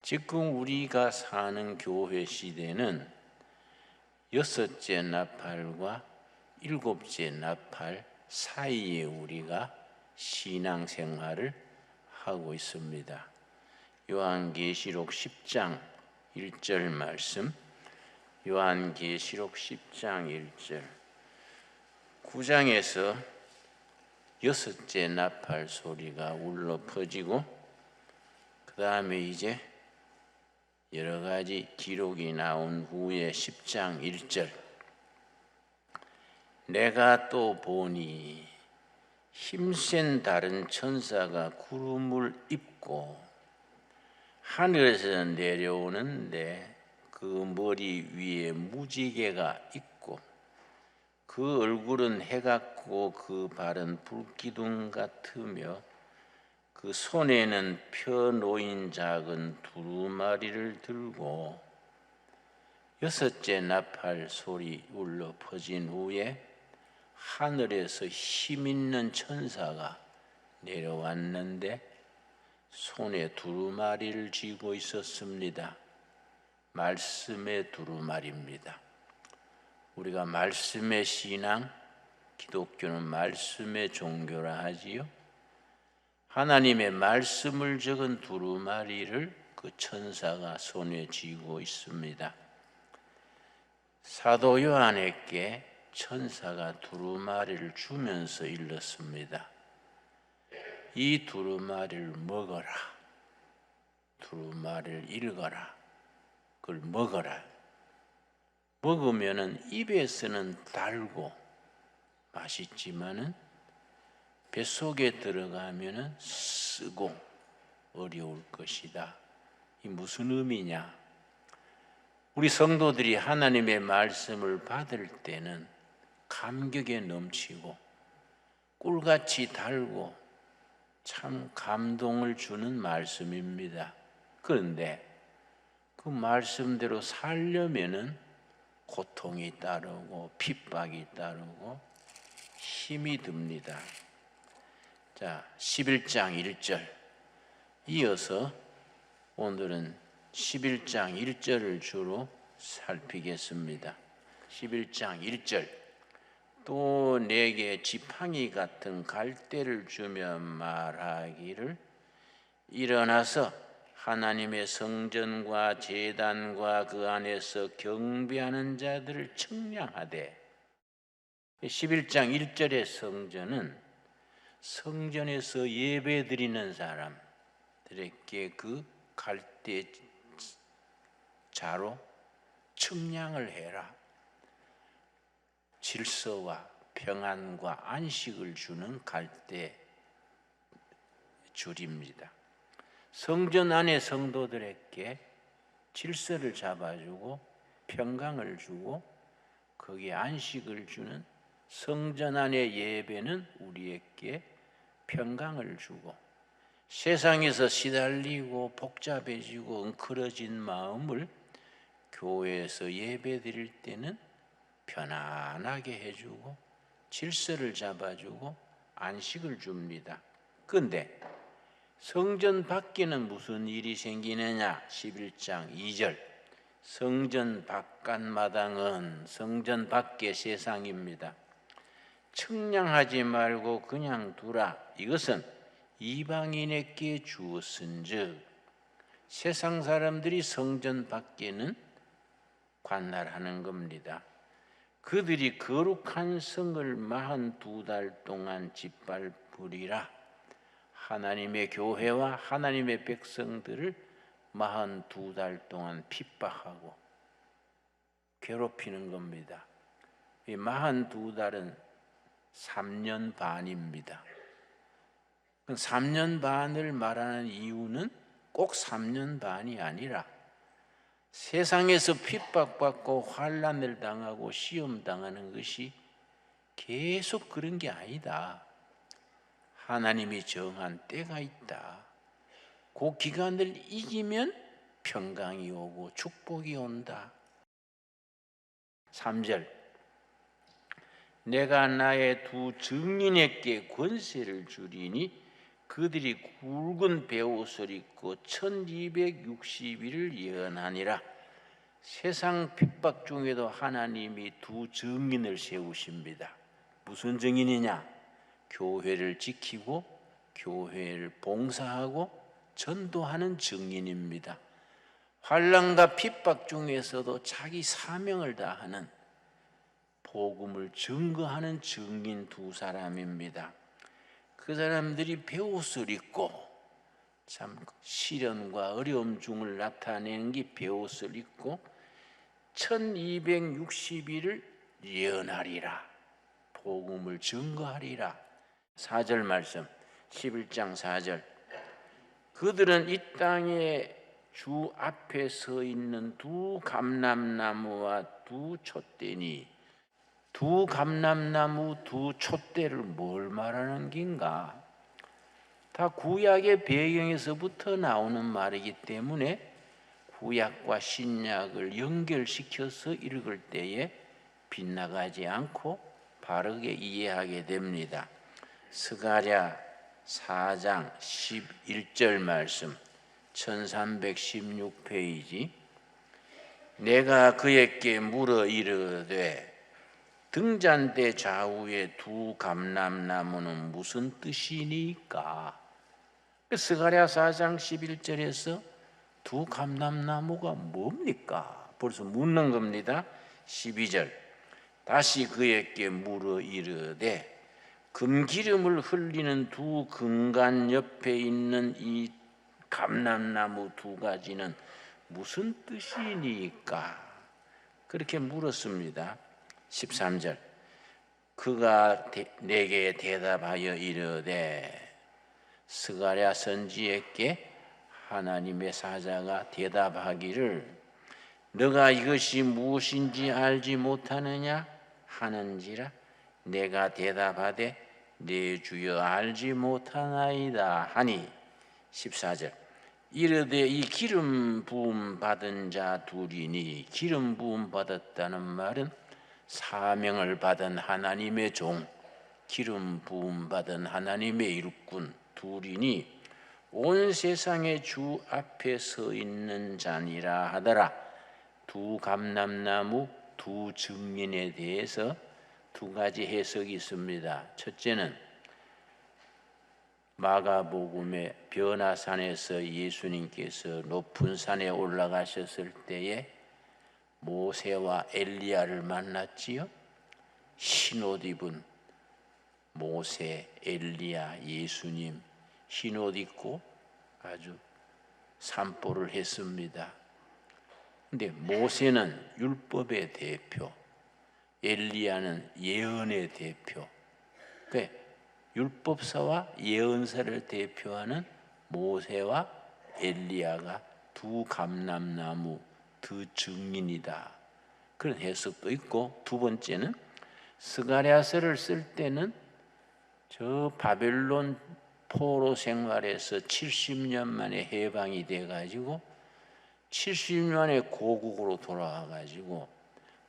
지금 우리가 사는 교회 시대는 여섯째 나팔과 일곱째 나팔 사이에 우리가 신앙생활을 하고 있습니다. 요한계시록 10장 1절 말씀, 요한계시록 10장 1절, 9장에서 여섯째 나팔 소리가 울려 퍼지고 그 다음에 이제 여러 가지 기록이 나온 후에 10장 1절, 내가 또 보니 힘센 다른 천사가 구름을 입고 하늘에서 내려오는데 그 머리 위에 무지개가 있고 그 얼굴은 해 같고 그 발은 불기둥 같으며 그 손에는 펴 놓인 작은 두루마리를 들고 여섯째 나팔 소리 울려 퍼진 후에 하늘에서 힘 있는 천사가 내려왔는데 손에 두루마리를 쥐고 있었습니다. 말씀의 두루마리입니다. 우리가 말씀의 신앙, 기독교는 말씀의 종교라 하지요. 하나님의 말씀을 적은 두루마리를 그 천사가 손에 쥐고 있습니다. 사도 요한에게 천사가 두루마리를 주면서 일렀습니다. 이 두루마리를 먹어라. 두루마리를 읽어라. 그걸 먹어라. 먹으면은 입에서는 달고 맛있지만은 뱃속에 들어가면은 쓰고 어려울 것이다. 이 무슨 의미냐? 우리 성도들이 하나님의 말씀을 받을 때는 감격에 넘치고 꿀같이 달고 참 감동을 주는 말씀입니다. 그런데 그 말씀대로 살려면은 고통이 따르고 핍박이 따르고 힘이 듭니다. 자, 11장 1절 이어서 오늘은 11장 1절을 주로 살피겠습니다. 11장 1절, 또 내게 지팡이 같은 갈대를 주며 말하기를 일어나서 하나님의 성전과 제단과 그 안에서 경배하는 자들을 청량하되. 11장 1절의 성전은 성전에서 예배드리는 사람들에게 그 갈대 자로 청량을 해라. 질서와 평안과 안식을 주는 갈대 줄입니다. 성전 안의 성도들에게 질서를 잡아주고 평강을 주고 거기에 안식을 주는 성전 안의 예배는 우리에게 평강을 주고 세상에서 시달리고 복잡해지고 엉클어진 마음을 교회에서 예배드릴 때는 편안하게 해주고 질서를 잡아주고 안식을 줍니다. 그런데 성전 밖에는 무슨 일이 생기느냐? 11장 2절, 성전 바깥마당은 성전 밖의 세상입니다. 청량하지 말고 그냥 두라. 이것은 이방인에게 주었은즉 세상 사람들이 성전 밖에는 관할하는 겁니다. 그들이 거룩한 성을 42달 동안 짓밟으리라. 하나님의 교회와 하나님의 백성들을 42달 동안 핍박하고 괴롭히는 겁니다. 이 42달은 3년 반입니다. 3년 반을 말하는 이유는 꼭 3년 반이 아니라 세상에서 핍박받고 환난을 당하고 시험 당하는 것이 계속 그런 게 아니다. 하나님이 정한 때가 있다. 그 기간을 이기면 평강이 오고 축복이 온다. 3절, 내가 나의 두 증인에게 권세를 주리니 그들이 굵은 베옷을 입고 1260일을 예언하니라. 세상 핍박 중에도 하나님이 두 증인을 세우십니다. 무슨 증인이냐? 교회를 지키고 교회를 봉사하고 전도하는 증인입니다. 환난과 핍박 중에서도 자기 사명을 다하는 복음을 증거하는 증인 두 사람입니다. 그 사람들이 베옷을 입고, 참 시련과 어려움 중을 나타내는 게 베옷을 입고 1260일을 예언하리라. 복음을 증거하리라. 4절 말씀, 11장 4절. 그들은 이 땅에 주 앞에 서 있는 두 감람나무와 두 촛대니, 두 감람나무 두 촛대를 뭘 말하는 긴가? 다 구약의 배경에서부터 나오는 말이기 때문에 구약과 신약을 연결시켜서 읽을 때에 빗나가지 않고 바르게 이해하게 됩니다. 스가랴 4장 11절 말씀, 1316페이지. 내가 그에게 물어 이르되 등잔대 좌우에 두 감람나무는 무슨 뜻이니까? 스가랴 4장 11절에서 두 감람나무가 뭡니까? 벌써 묻는 겁니다. 12절. 다시 그에게 물어 이르되 금기름을 흘리는 두 금관 옆에 있는 이 감람나무 두 가지는 무슨 뜻이니까? 그렇게 물었습니다. 13절. 그가 내게 대답하여 이르되, 스가랴 선지에게 하나님의 사자가 대답하기를 너가 이것이 무엇인지 알지 못하느냐 하는지라. 내가 대답하되 내 주여 알지 못하나이다 하니. 14절. 이르되 이 기름 부음 받은 자 둘이니, 기름 부음 받았다는 말은 사명을 받은 하나님의 종, 기름 부음 받은 하나님의 일꾼 둘이니 온 세상의 주 앞에 서 있는 자니라 하더라. 두 감람나무 두 증인에 대해서 두 가지 해석이 있습니다. 첫째는 마가복음의 변화산에서 예수님께서 높은 산에 올라가셨을 때에 모세와 엘리야를 만났지요. 흰옷 입은 모세, 엘리야, 예수님 흰옷 입고 아주 산보를 했습니다. 근데 모세는 율법의 대표, 엘리야는 예언의 대표. 그러니까 율법사와 예언사를 대표하는 모세와 엘리야가 두 감람나무 두 증인이다. 그런 해석도 있고, 두 번째는 스가랴서를 쓸 때는 저 바벨론 포로 생활에서 70년 만에 해방이 돼가지고 70년 만에 고국으로 돌아와가지고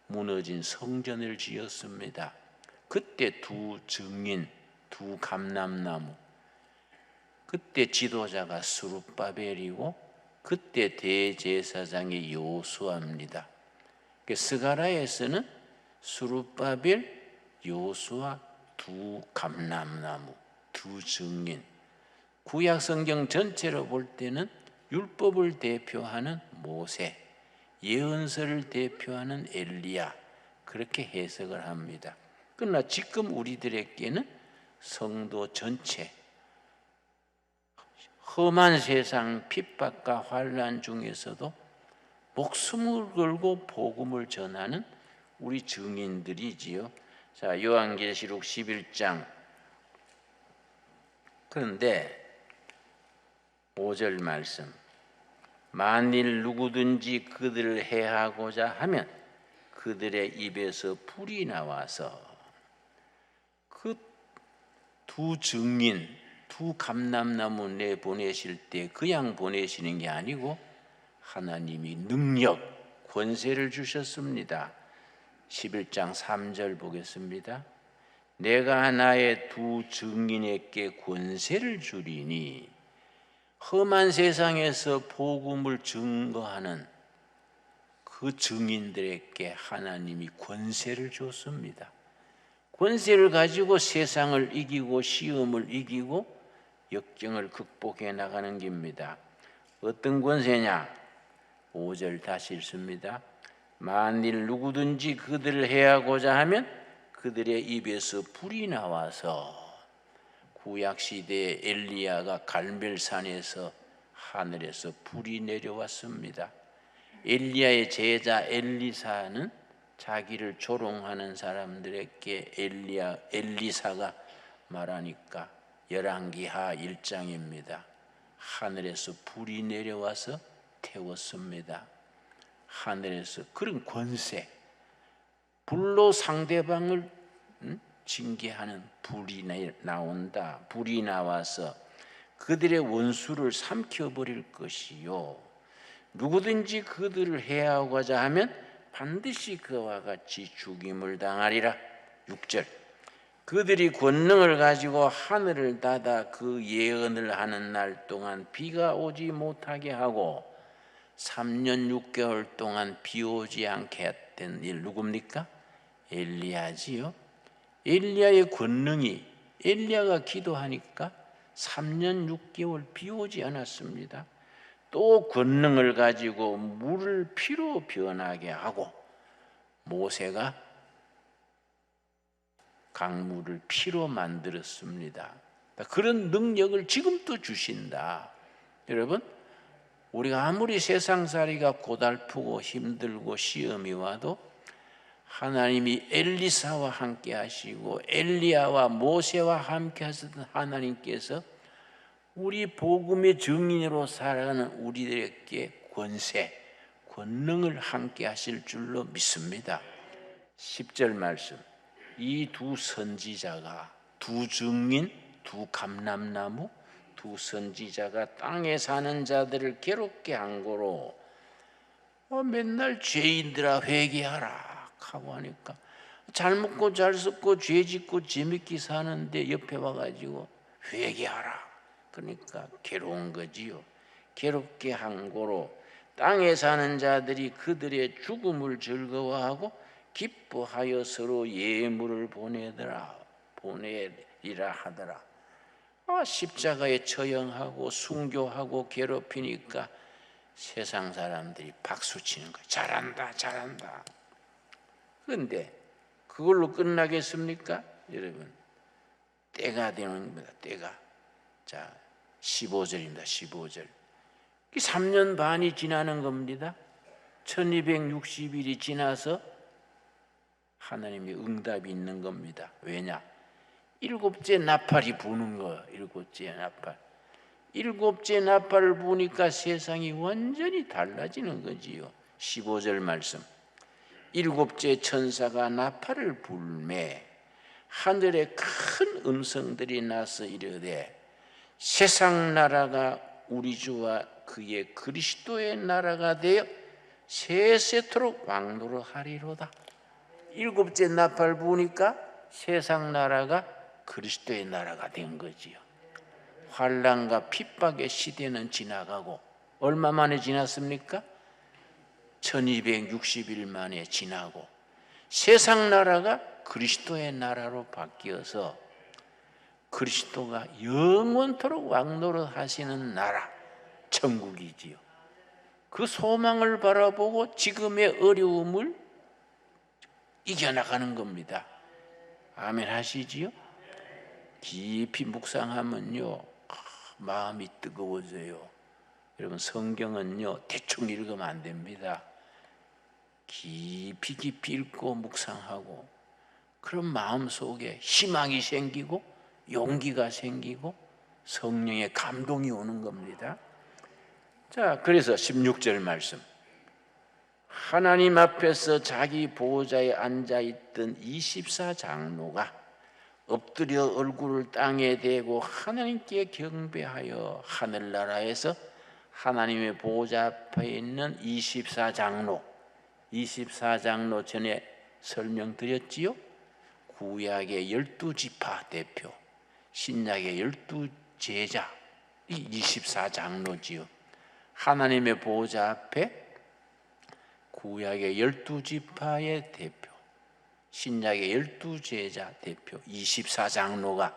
무너진 성전을 지었습니다. 그때 두 증인, 두 감람나무, 그때 지도자가 스룹바벨이고 그때 대제사장이 여호수아입니다. 스가랴에서는 스룹바벨, 여호수아 두 감람나무, 두 증인. 구약 성경 전체로 볼 때는 율법을 대표하는 모세, 예언서를 대표하는 엘리야, 그렇게 해석을 합니다. 그러나 지금 우리들에게는 성도 전체, 험한 세상 핍박과 환난 중에서도 목숨을 걸고 복음을 전하는 우리 증인들이지요. 자, 요한계시록 11장. 그런데 5절 말씀. 만일 누구든지 그들을 해하고자 하면 그들의 입에서 불이 나와서. 그 두 증인, 두 감람나무 내보내실 때 그냥 보내시는 게 아니고 하나님이 능력, 권세를 주셨습니다. 11장 3절 보겠습니다. 내가 나의 두 증인에게 권세를 주리니 험한 세상에서 복음을 증거하는 그 증인들에게 하나님이 권세를 줬습니다. 권세를 가지고 세상을 이기고 시험을 이기고 역경을 극복해 나가는 겁니다. 어떤 권세냐? 5절 다시 읽습니다. 만일 누구든지 그들을 해하고자 하면 그들의 입에서 불이 나와서, 구약시대에 엘리야가 갈멜산에서 하늘에서 불이 내려왔습니다. 엘리야의 제자 엘리사는 자기를 조롱하는 사람들에게 엘리사가 말하니까 열왕기하 1장입니다. 하늘에서 불이 내려와서 태웠습니다. 하늘에서 그런 권세, 불로 상대방을 징계하는 불이 나온다. 불이 나와서 그들의 원수를 삼켜버릴 것이요, 누구든지 그들을 해하고자 하면 반드시 그와 같이 죽임을 당하리라. 6절, 그들이 권능을 가지고 하늘을 닫아 그 예언을 하는 날 동안 비가 오지 못하게 하고 3년 6개월 동안 비 오지 않게 했던 일 누굽니까? 엘리야지요. 엘리야의 권능이, 엘리야가 기도하니까 3년 6개월 비 오지 않았습니다. 또 권능을 가지고 물을 피로 변하게 하고 모세가 강물을 피로 만들었습니다. 그런 능력을 지금도 주신다. 여러분, 우리가 아무리 세상살이가 고달프고 힘들고 시험이 와도 하나님이 엘리사와 함께 하시고 엘리야와 모세와 함께 하셨던 하나님께서 우리 복음의 증인으로 살아가는 우리들에게 권세, 권능을 함께 하실 줄로 믿습니다. 10절 말씀, 이 두 선지자가, 두 증인, 두 감람나무, 두 선지자가 땅에 사는 자들을 괴롭게 한 거로 맨날 죄인들아 회개하라 하고 하니까 잘 먹고 잘 썩고 죄 짓고 재밌게 사는데 옆에 와가지고 회개하라 그러니까 괴로운 거지요. 괴롭게 한 거로 땅에 사는 자들이 그들의 죽음을 즐거워하고 기뻐하여 서로 예물을 보내리라 하더라. 십자가에 처형하고 순교하고 괴롭히니까 세상 사람들이 박수치는 거예요. 잘한다 잘한다. 그런데 그걸로 끝나겠습니까? 여러분, 때가 되는 겁니다. 때가. 자, 15절입니다. 15절. 3년 반이 지나는 겁니다. 1260일이 지나서 하나님의 응답이 있는 겁니다. 왜냐? 일곱째 나팔이 부는 거예요. 일곱째 나팔. 일곱째 나팔을 부니까 세상이 완전히 달라지는 거지요. 15절 말씀. 일곱째 천사가 나팔을 불매 하늘에 큰 음성들이 나서 이르되 세상 나라가 우리 주와 그의 그리스도의 나라가 되어 세세토록 왕노릇하리로다. 일곱째 나팔 부니까 세상 나라가 그리스도의 나라가 된 거지요. 환난과 핍박의 시대는 지나가고 얼마 만에 지났습니까? 1260일 만에 지나고 세상 나라가 그리스도의 나라로 바뀌어서 그리스도가 영원토록 왕노릇 하시는 나라, 천국이지요. 그 소망을 바라보고 지금의 어려움을 이겨나가는 겁니다. 아멘 하시지요? 깊이 묵상하면요 마음이 뜨거워져요. 여러분, 성경은요 대충 읽으면 안 됩니다. 깊이 읽고 묵상하고 그런 마음 속에 희망이 생기고 용기가 생기고 성령의 감동이 오는 겁니다. 자, 그래서 16절 말씀, 하나님 앞에서 자기 보호자에 앉아있던 24장로가 엎드려 얼굴을 땅에 대고 하나님께 경배하여 하늘나라에서 하나님의 보호자 앞에 있는 24장로 전에 설명드렸지요. 구약의 12지파 대표, 신약의 12제자, 이 24장로지요. 하나님의 보호자 앞에 구약의 12지파의 대표, 신약의 12제자 대표, 24장로가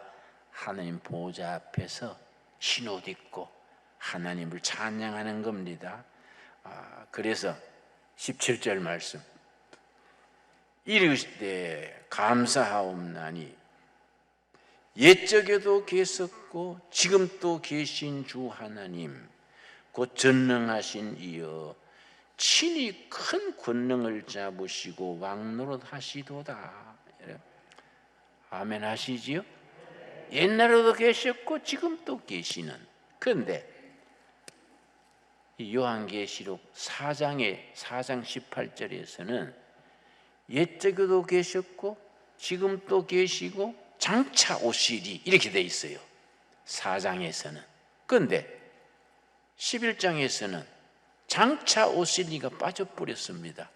하나님 보호자 앞에서 흰옷 입고 하나님을 찬양하는 겁니다. 그래서 17절 말씀, 이르시되 감사하옵나니 옛적에도 계셨고 지금 또 계신 주 하나님 곧 전능하신 이여 친히 큰 권능을 잡으시고 왕노릇 하시도다. 아멘 하시지요? 옛날에도 계셨고 지금 또 계시는. 그런데 요한계시록 4장 18절에서는 옛적에도 계셨고 지금 또 계시고 장차 오시리 이렇게 돼 있어요. 4장에서는. 그런데 11장에서는 장차 오시리가 빠져버렸습니다.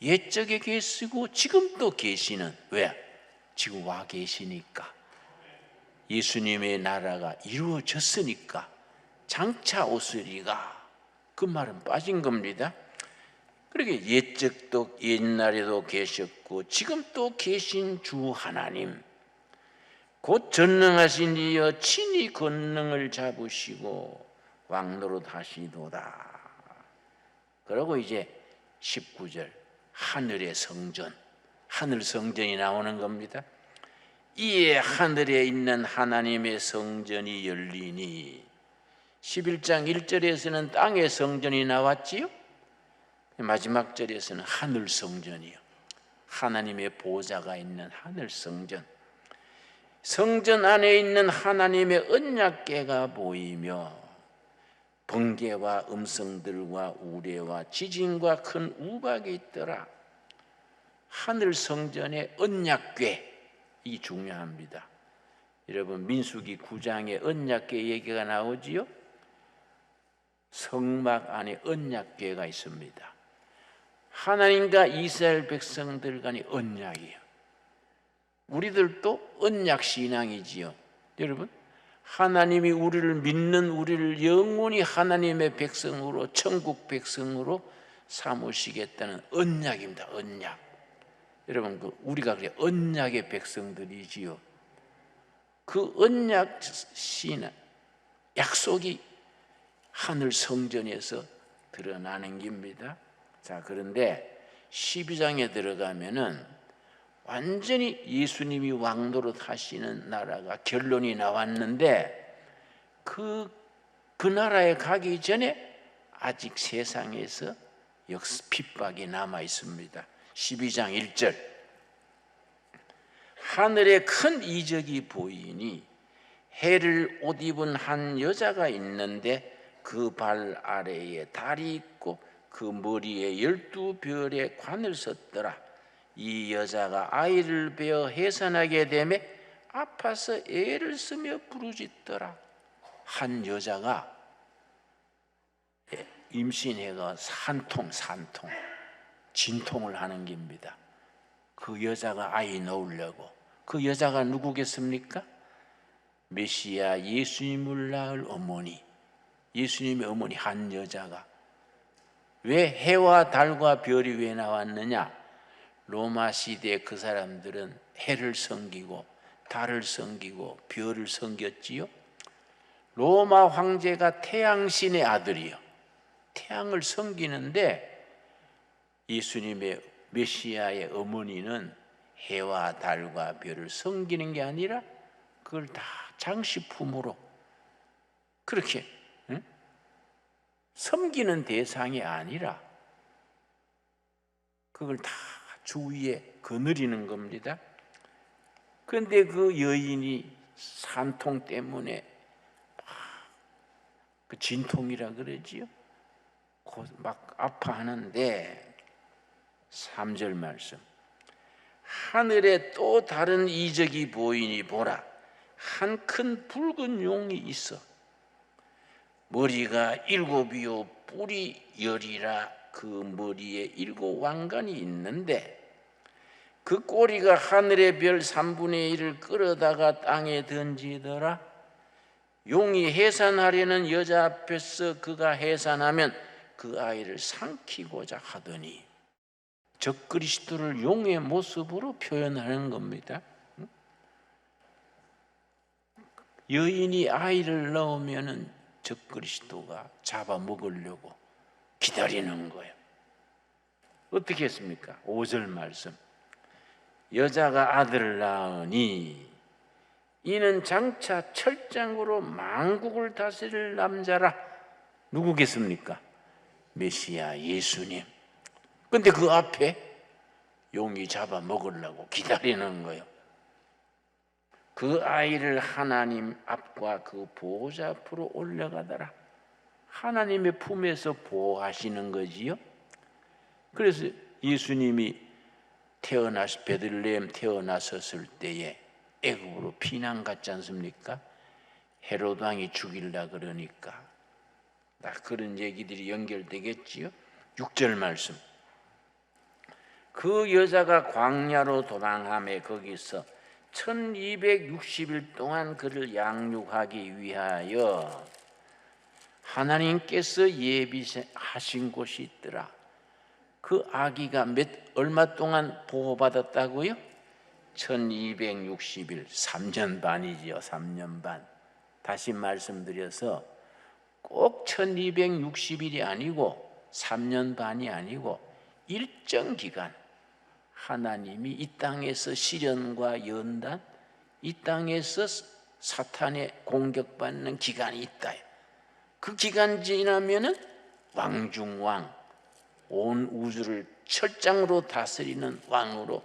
옛적에 계시고 지금 또 계시는. 왜? 지금 와 계시니까. 예수님의 나라가 이루어졌으니까 장차 오시리가, 그 말은 빠진 겁니다. 그러게 옛적도 옛날에도 계셨고 지금 또 계신 주 하나님 곧 전능하신 이여 친히 권능을 잡으시고 왕노릇 하시도다. 그리고 이제 19절 하늘의 성전, 하늘 성전이 나오는 겁니다. 이에 하늘에 있는 하나님의 성전이 열리니, 11장 1절에서는 땅의 성전이 나왔지요. 마지막 절에서는 하늘 성전이요. 하나님의 보좌가 있는 하늘 성전. 성전 안에 있는 하나님의 언약궤가 보이며 번개와 음성들과 우레와 지진과 큰 우박이 있더라. 하늘 성전의 언약궤, 이 중요합니다. 여러분 민수기 9장에 언약궤 얘기가 나오지요. 성막 안에 언약궤가 있습니다. 하나님과 이스라엘 백성들 간의 언약이에요. 우리들도 언약 신앙이지요. 여러분, 하나님이 우리를 믿는 우리를 영원히 하나님의 백성으로, 천국 백성으로 삼으시겠다는 언약입니다. 언약. 여러분, 우리가 그래 언약의 백성들이지요. 그 언약 신앙, 약속이 하늘 성전에서 드러나는 겁니다. 자, 그런데 12장에 들어가면은 완전히 예수님이 왕노릇 하시는 나라가 결론이 나왔는데 그 나라에 가기 전에 아직 세상에서 핍박이 남아 있습니다. 12장 1절 하늘에 큰 이적이 보이니 해를 옷 입은 한 여자가 있는데 그 발 아래에 달이 있고 그 머리에 12별의 관을 썼더라. 이 여자가 아이를 베어 해산하게 되매 아파서 애를 쓰며 부르짖더라. 한 여자가 임신해가 산통 진통을 하는 겁니다. 그 여자가 아이 낳으려고. 그 여자가 누구겠습니까? 메시아 예수님을 낳을 어머니, 예수님의 어머니 한 여자가. 왜 해와 달과 별이 왜 나왔느냐? 로마 시대에 그 사람들은 해를 섬기고 달을 섬기고 별을 섬겼지요. 로마 황제가 태양신의 아들이요, 태양을 섬기는데 예수님의 메시아의 어머니는 해와 달과 별을 섬기는 게 아니라 그걸 다 장식품으로 그렇게 섬기는 대상이 아니라 그걸 다 주위에 거느리는 겁니다. 그런데 그 여인이 산통 때문에 그 진통이라 그러지요. 막 아파하는데 3절 말씀 하늘에 또 다른 이적이 보이니 보라 한 큰 붉은 용이 있어 머리가 7이요 뿔이 10이라 그 머리에 7 왕관이 있는데 그 꼬리가 하늘의 별 3분의 1을 끌어다가 땅에 던지더라. 용이 해산하려는 여자 앞에서 그가 해산하면 그 아이를 삼키고자 하더니, 적그리스도를 용의 모습으로 표현하는 겁니다. 여인이 아이를 낳으면 적그리스도가 잡아먹으려고 기다리는 거예요. 어떻게 했습니까? 5절 말씀, 여자가 아들을 낳으니 이는 장차 철장으로 만국을 다스릴 남자라. 누구겠습니까? 메시아 예수님. 근데 그 앞에 용이 잡아먹으려고 기다리는 거예요. 그 아이를 하나님 앞과 그 보호자 앞으로 올려가더라. 하나님의 품에서 보호하시는 거지요. 그래서 예수님이 베들레헴 태어나셨을 때에 애굽으로 피난 갔지 않습니까? 헤롯 왕이 죽이려 그러니까 다 그런 얘기들이 연결되겠지요. 6절 말씀, 그 여자가 광야로 도망하며 거기서 1260일 동안 그를 양육하기 위하여 하나님께서 예비하신 곳이 있더라. 그 아기가 얼마 동안 보호받았다고요? 1260일, 3년 반이지요. 3년 반. 다시 말씀드려서 꼭 1260일이 아니고 3년 반이 아니고 일정 기간 하나님이 이 땅에서 시련과 연단, 이 땅에서 사탄의 공격받는 기간이 있다. 그 기간 지나면은 왕중왕, 온 우주를 철장으로 다스리는 왕으로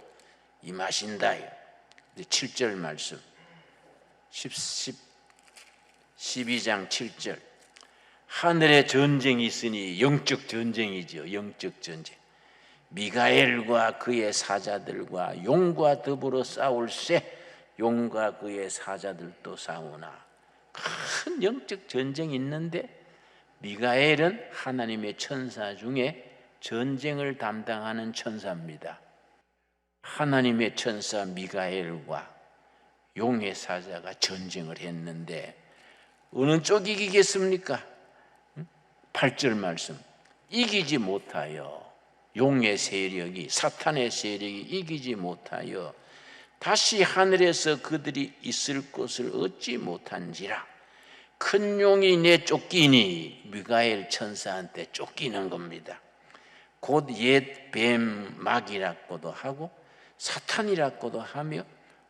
임하신다. 7절 말씀, 12장 7절, 하늘에 전쟁이 있으니 영적 전쟁이죠. 영적 전쟁. 미가엘과 그의 사자들과 용과 더불어 싸울세. 용과 그의 사자들도 싸우나. 큰 영적 전쟁이 있는데 미가엘은 하나님의 천사 중에 전쟁을 담당하는 천사입니다. 하나님의 천사 미가엘과 용의 사자가 전쟁을 했는데 어느 쪽이 이기겠습니까? 8절 말씀, 이기지 못하여 용의 세력이, 사탄의 세력이 이기지 못하여 다시 하늘에서 그들이 있을 곳을 얻지 못한지라. 큰 용이 내쫓기니 미가엘 천사한테 쫓기는 겁니다. 곧 옛 뱀 마귀라고도 하고 사탄이라고도 하며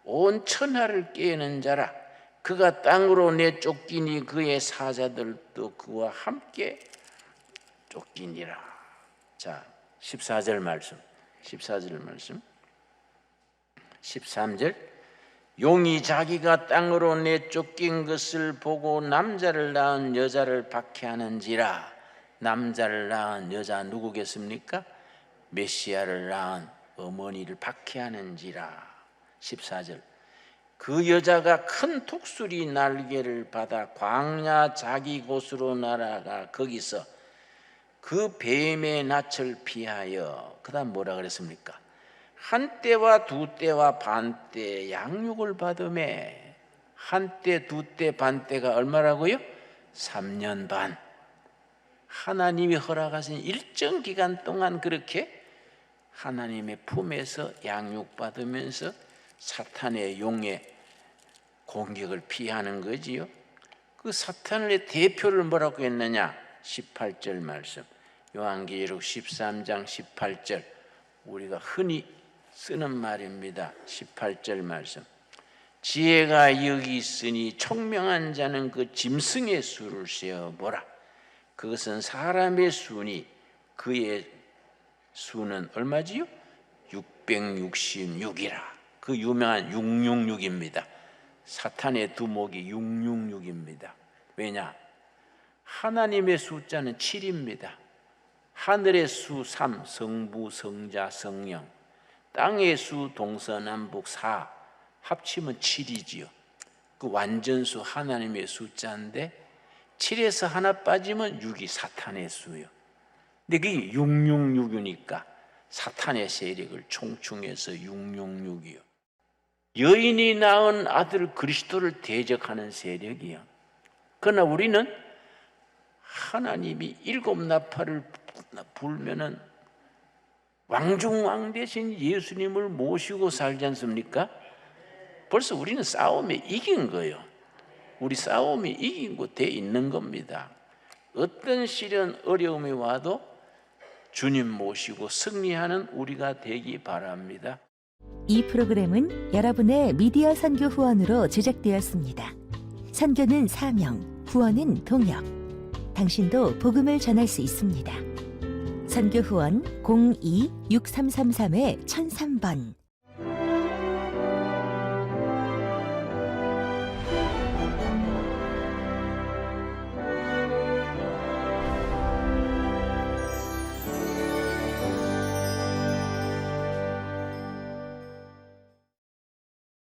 온 천하를 깨는 자라. 그가 땅으로 내쫓기니 그의 사자들도 그와 함께 쫓기니라. 자, 14절 말씀, 13절, 용이 자기가 땅으로 내쫓긴 것을 보고 남자를 낳은 여자를 박해하는지라. 남자를 낳은 여자 누구겠습니까? 메시아를 낳은 어머니를 박해하는지라. 14절, 그 여자가 큰 독수리 날개를 받아 광야 자기 곳으로 날아가 거기서 그 뱀의 낯을 피하여, 그 다음 뭐라 그랬습니까? 한때와 두때와 반때 양육을 받으매. 한때, 두때, 반때가 얼마라고요? 3년 반. 하나님이 허락하신 일정 기간 동안 그렇게 하나님의 품에서 양육받으면서 사탄의 용의 공격을 피하는 거지요. 그 사탄의 대표를 뭐라고 했느냐? 18절 말씀, 요한계시록 13장 18절, 우리가 흔히 쓰는 말입니다. 18절 말씀, 지혜가 여기 있으니 총명한 자는 그 짐승의 수를 세어보라. 그것은 사람의 수니 그의 수는 얼마지요? 666이라. 그 유명한 666입니다. 사탄의 두목이 666입니다. 왜냐? 하나님의 숫자는 7입니다. 하늘의 수 3, 성부, 성자, 성령, 땅의 수 동서남북 4, 합치면 7이지요. 그 완전수 하나님의 숫자인데 7에서 하나 빠지면 6이 사탄의 수요. 근데 그게 666이니까 사탄의 세력을 총충해서 666이요. 여인이 낳은 아들 그리스도를 대적하는 세력이요. 그러나 우리는 하나님이 7나팔을 불면은 왕중왕 대신 예수님을 모시고 살지 않습니까? 벌써 우리는 싸움에 이긴 거예요. 우리 싸움이 이긴 거 돼 있는 겁니다. 어떤 시련 어려움이 와도 주님 모시고 승리하는 우리가 되기 바랍니다. 이 프로그램은 여러분의 미디어 선교 후원으로 제작되었습니다. 선교는 사명, 후원은 동역. 당신도 복음을 전할 수 있습니다. 선교 후원 02-6333-1003번